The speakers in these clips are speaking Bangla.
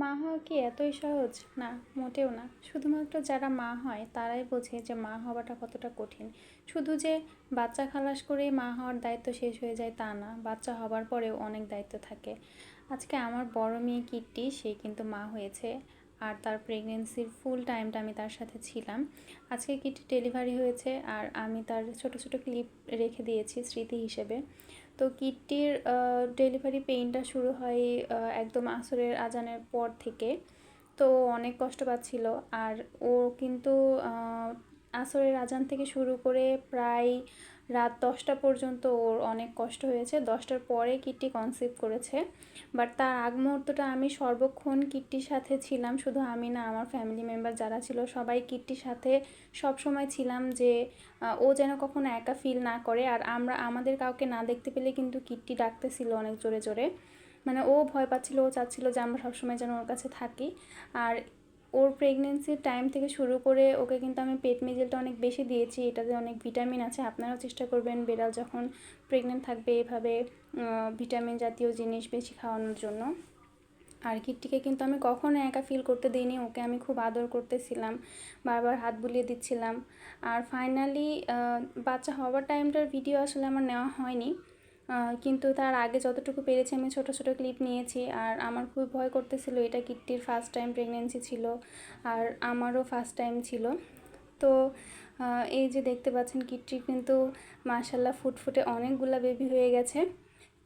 মা হওয়া কি এতই সহজ? না, মোটেও না। শুধুমাত্র যারা মা হয় তারাই বোঝে যে মা হওয়াটা কতটা কঠিন। শুধু যে বাচ্চা খালাস করেই মা হওয়ার দায়িত্ব শেষ হয়ে যায় তা না, বাচ্চা হবার পরেও অনেক দায়িত্ব থাকে। আজকে আমার বড় মেয়ে কিট্টি, সে কিন্তু মা হয়েছে। আর তার প্রেগনেন্সির ফুল টাইমটা আমি তার সাথে ছিলাম। আজকে কিট্টি ডেলিভারি হয়েছে আর আমি তার ছোট ছোট ক্লিপ রেখে দিয়েছি স্মৃতি হিসেবে। তো কিট্টির ডেলিভারি পেইনটা শুরু হয় একদম আসরের আজানের পর থেকে। তো অনেক কষ্ট পাচ্ছিল। আর ও কিন্তু আসরের আজান থেকে শুরু করে প্রায় রাত 10টা পর্যন্ত ওর অনেক কষ্ট হয়েছে। 10টার পরে কিট্টি কনসিভ করেছে। বাট তার আগ মুহূর্তটা আমি সর্বক্ষণ কিট্টির সাথে ছিলাম। শুধু আমি না, আমার ফ্যামিলি মেম্বার যারা ছিল সবাই কিট্টির সাথে সব সময় ছিলাম, যে ও যেন কখনো একা ফিল না করে। আর আমাদের কাউকে না দেখতে পেলে কিন্তু কিট্টি ডাকতেছিল অনেক জোরে জোরে। মানে ও ভয় পাচ্ছিল, ও চাচ্ছিল যে আমরা সবসময় যেন ওর কাছে থাকি। আর ওর প্রেগনেন্সির টাইম থেকে শুরু করে ওকে কিন্তু আমি পেট মেজেলটা অনেক বেশি দিয়েছি। এটাতে অনেক ভিটামিন আছে। আপনারাও চেষ্টা করবেন বিড়াল যখন প্রেগনেন্ট থাকবে এভাবে ভিটামিন জাতীয় জিনিস বেশি খাওয়ানোর জন্য। আর কিট্টিকে কিন্তু আমি কখনো একা ফিল করতে দিইনি, ওকে আমি খুব আদর করতেছিলাম, বারবার হাত বুলিয়ে দিচ্ছিলাম। আর ফাইনালি বাচ্চা হওয়ার টাইমটার ভিডিও আসলে আমার নেওয়া হয়নি, কিন্তু তার আগে যতটুকু পেরেছি আমি ছোট ছোট ক্লিপ নিয়েছি। আর আমার খুব ভয় করতেছিল, এটা কিট্টির ফার্স্ট টাইম প্রেগনেন্সি ছিল আর আমারও ফার্স্ট টাইম ছিল। তো এই যে দেখতে পাচ্ছেন কিট্টির কিন্তু মাশাল্লাহ ফুটফুটে অনেকগুলা বেবি হয়ে গেছে।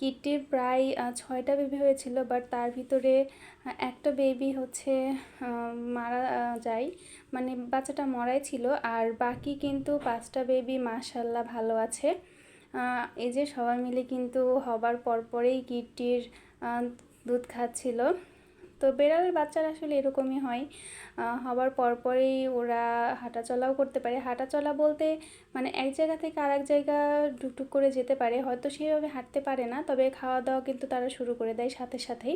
কিট্টির প্রায় 6টা বেবি হয়েছিল, বাট তার ভিতরে একটা বেবি হচ্ছে মারা যায়, মানে বাচ্চাটা মরাই ছিল। আর বাকি কিন্তু 5টা বেবি মাশাল্লাহ ভালো আছে। এই যে সবাই মিলে কিন্তু হবার পরপরেই কিট্টির দুধ খাচ্ছিল। তো বেড়ালের বাচ্চারা আসলে এরকমই হয়, হবার পরপরেই ওরা হাঁটাচলাও করতে পারে। হাঁটাচলা বলতে মানে এক জায়গা থেকে আরেক জায়গা টুকটুক করে যেতে পারে, হয়তো সেভাবে হাঁটতে পারে না, তবে খাওয়া দাওয়া কিন্তু তারা শুরু করে দেয় সাথে সাথেই।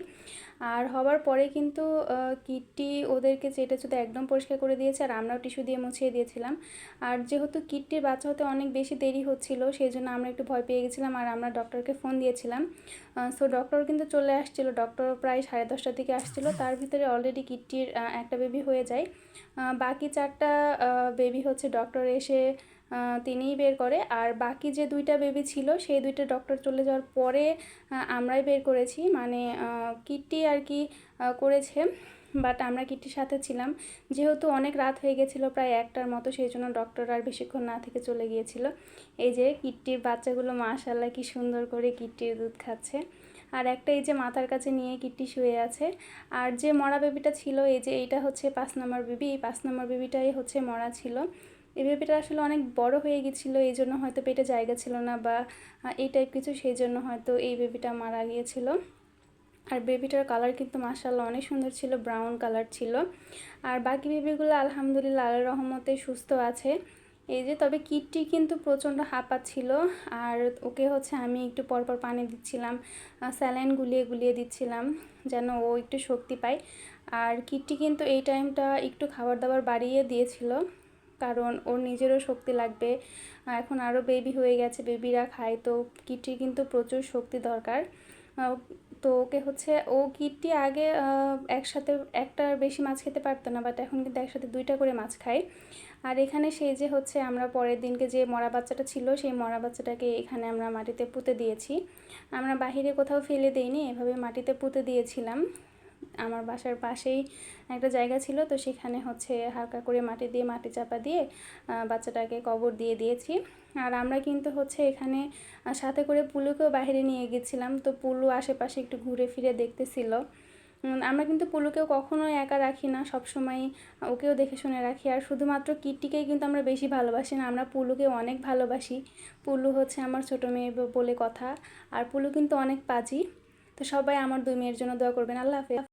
আর হবার পরে কিন্তু কিট্টি ওদেরকে চেটে চুটে একদম পরিষ্কার করে দিয়েছে, আর আমরাও টিস্যু দিয়ে মুছিয়ে দিয়েছিলাম। আর যেহেতু কিট্টির বাচ্চা হতে অনেক বেশি দেরি হচ্ছিল, সেই জন্য আমরা একটু ভয় পেয়ে গেছিলাম আর আমরা ডক্টরকে ফোন দিয়েছিলাম। সো ডক্টর কিন্তু চলে আসছিলো, ডক্টর প্রায় 10:30টার দিকে আসছিলো। তার ভিতরে অলরেডি কিট্টির একটা বেবি হয়ে যায়। বাকি 4টা বেবি হচ্ছে ডক্টর এসে তিনিই বের করে। আর বাকি যে 2টা বেবি ছিল সেই 2টা ডক্টর চলে যাওয়ার পরে আমরাই বের করেছি, মানে কিট্টি আর কি করেছে। বাট আমরা কিট্টির সাথে ছিলাম। যেহেতু অনেক রাত হয়ে গেছিলো, প্রায় 1টার মতো, সেই জন্য ডক্টর আর বেশিক্ষণ না থেকে চলে গিয়েছিল। এই যে কিট্টির বাচ্চাগুলো মাশাল্লাহ কি সুন্দর করে কিট্টির দুধ খাচ্ছে। আর একটা এই যে মাথার কাছে নিয়ে কিট্টি শুয়ে আছে। আর যে মরা বেবিটা ছিল, এই যে এইটা হচ্ছে 5 নম্বর বেবি, এই 5 নম্বর বেবিটাই হচ্ছে মরা ছিল। এই বেবিটা আসলে অনেক বড় হয়ে গেছিলো, এই জন্য হয়তো পেটে জায়গা ছিল না বা এই টাইপ কিছু, সেই জন্য হয়তো এই বেবিটা মারা গিয়েছিল। আর বেবিটার কালার কিন্তু মাশাআল্লাহ অনেক সুন্দর ছিল, ব্রাউন কালার ছিল। আর বাকি বেবিগুলো আলহামদুলিল্লাহ আল্লাহর রহমতে সুস্থ আছে। এই যে তবে কিট্টি কিন্তু প্রচণ্ড হাঁপাচ্ছিল। আর ওকে হচ্ছে আমি একটু পরপর পানি দিচ্ছিলাম, স্যালাইন গুলিয়ে গুলিয়ে দিচ্ছিলাম যেন ও একটু শক্তি পায়। আর কিট্টি কিন্তু এই টাইমটা একটু খাবার দাবার বাড়িয়ে দিয়েছিল, কারণ ওর নিজেরও শক্তি লাগবে। এখন আরও বেবি হয়ে গেছে, বেবিরা খায়, তো কিট্টির কিন্তু প্রচুর শক্তি দরকার। তো ওকে হচ্ছে কিট্টি আগে একসাথে একটার বেশি মাছ খেতে পারতো না, বাট এখন কিন্তু একসাথে 2টা করে মাছ খায়। আর এখানে সেই যে হচ্ছে আমরা পরের দিনকে যে মরা বাচ্চাটা ছিল, সেই মরা বাচ্চাটাকে এখানে আমরা মাটিতে পুঁতে দিয়েছি। আমরা বাহিরে কোথাও ফেলে দিইনি, এভাবে মাটিতে পুঁতে দিয়েছিলাম। আমার বাসার পাশেই একটা জায়গা ছিল, তো সেখানে হচ্ছে হালকা করে মাটি দিয়ে মাটি চাপা দিয়ে বাচ্চাটাকে কবর দিয়ে দিয়েছি। আর আমরা কিন্তু হচ্ছে এখানে সাথে করে পুলুকেও বাইরে নিয়ে গেছিলাম, তো পুলু আশেপাশে একটু ঘুরে ফিরে দেখতেছিল। আমরা কিন্তু পুলুকেও কখনোই একা রাখি না, সবসময় ওকেও দেখে শুনে রাখি। আর শুধুমাত্র কিট্টিকেই কিন্তু আমরা বেশি ভালোবাসি না, আমরা পুলুকে অনেক ভালোবাসি। পুলু হচ্ছে আমার ছোটো মেয়ে বলে কথা। আর পুলু কিন্তু অনেক পাজি। তো সবাই আমার 2 মেয়ের জন্য দোয়া করবেন। আল্লাহ হাফেজ।